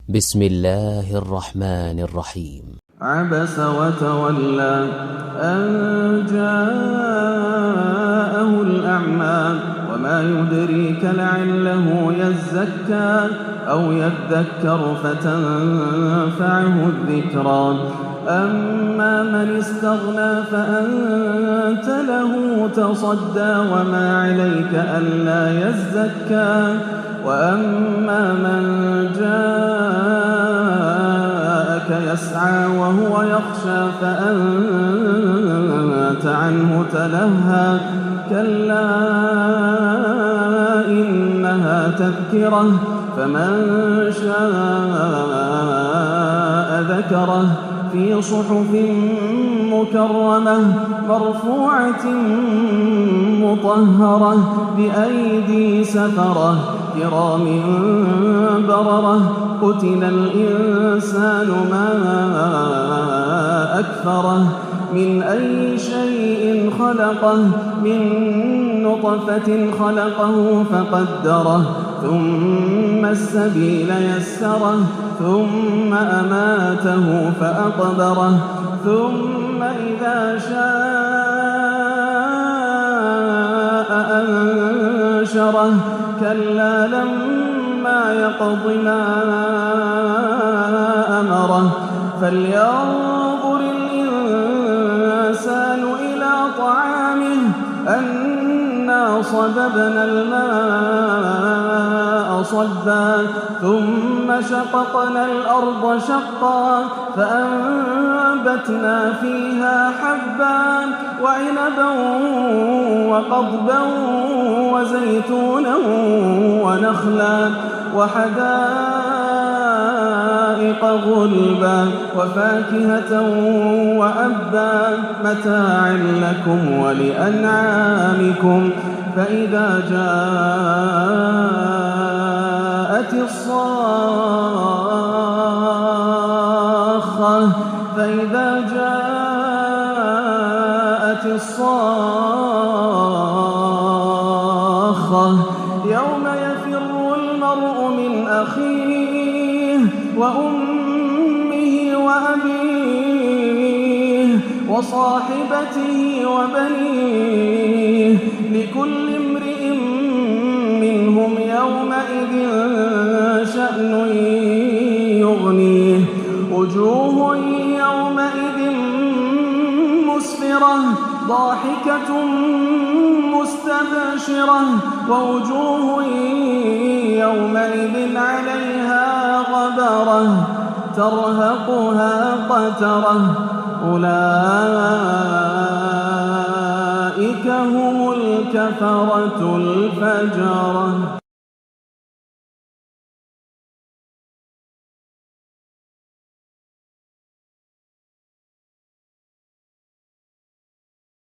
بسم الله الرحمن الرحيم. عبس وتولى أن جاءه الأعمى وما يدريك لعله يزكى أو يذكر فتنفعه الذكرى أما من استغنى فأنت له تصدى وما عليك ألا يزكى وأما من جاءك يسعى وهو يخشى فأنت عنه تلهى كلا إنها تذكرة فمن شاء ذكره في صحف مكرمة مرفوعة مطهرة بأيدي سفرة كرام بررة قتل الإنسان ما أكفره من أي شيء خلقه من نطفة خلقه فقدره ثم السبيل يسره ثم أماته فأقبره ثم إذا شاء أنشره كلا لما يقض ما أمره فلينظر الإنسان إلى طعامه أنا صببنا الماء صبا ثم شققنا الأرض شقا فأنبتنا فيها حبا وعنبا وقضبا وزيتونا ونخلا وحدائق غلبا وفاكهة وأبا متاعا لكم ولأنعامكم فإذا جاءت الصاخة يوم يفر المرء من أخيه وأمه وأبيه وصاحبته وبنيه لكل امرئ منهم يومئذ شأن يغنيه وجوه يومئذ مسفرة ضاحكة مستبشرة ووجوه يومئذ عليها غبرة ترهقها قترة أولئك هم الكفرة الفجرة.